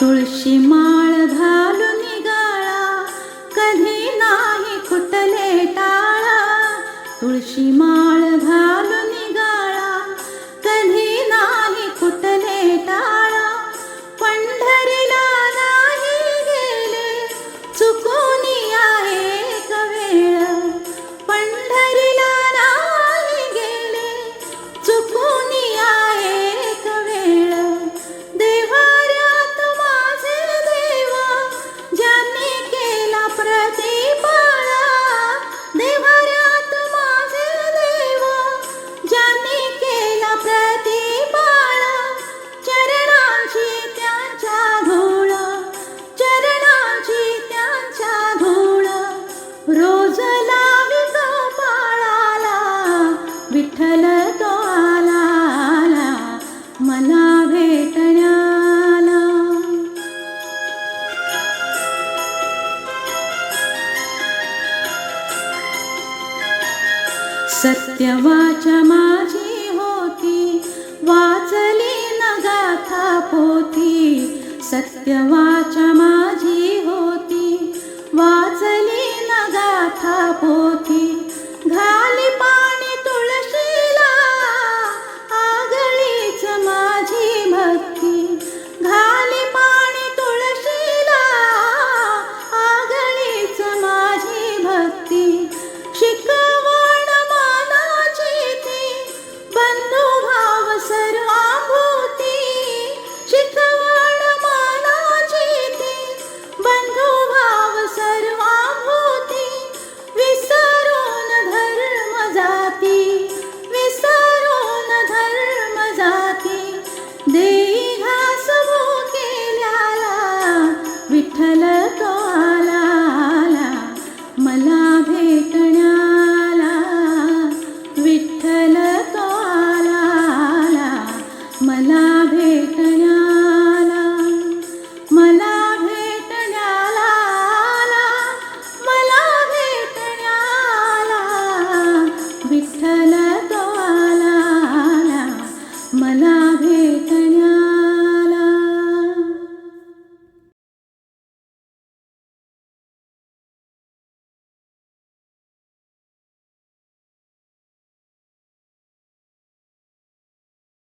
तुळशी माळ घालून निघाला, कधी नाही कुठले टाळा. तुळशी माळ घालून निघाला, कधी नाही कुठले टाळा. पंढरीला नाही गेले, चुकून आहे एक वेळ. पंढरीला नाही गेले, चुकून आहे एक वेळ. देव्हाऱ्यात माझे देवा, ज्यांनी केला प्रतिपाळा. देव्हाऱ्यात माझे देवा, ज्यांनी केला प्रतिपाळा. चरणांची त्यांच्या धूळ, चरणांची त्यांच्या धूळ. रोज लावितो पाळाला, विठ्ठल तो आला आला मला भेटण्याला. सत्यवाचा माझी होती, वाचली न गाथा पोथी. सत्यवाचा माझी होती, वाचली न गाथा पोथी. घाली पाणी तुळशीला, आगळीच माझी भक्ती. घाली पाणी तुळशीला, आगळीच माझी भक्ती. शिकवण मानाची ती, बंधुभाव सर्वाभूती. शिकवण मानाची ती, बंधुभाव सर्वाभूती. विसरून धर्म जाती, विसरून धर्म जाती. देई घास भुकेल्याला, विठ्ठल तो आला आला मला भेटण्याला. विठ्ठल तो आला आला मला भेटण्याला. मला भेटण्याला आला, मला भेटण्याला. विठ्ठल तो आला आला मला भेटण्याला.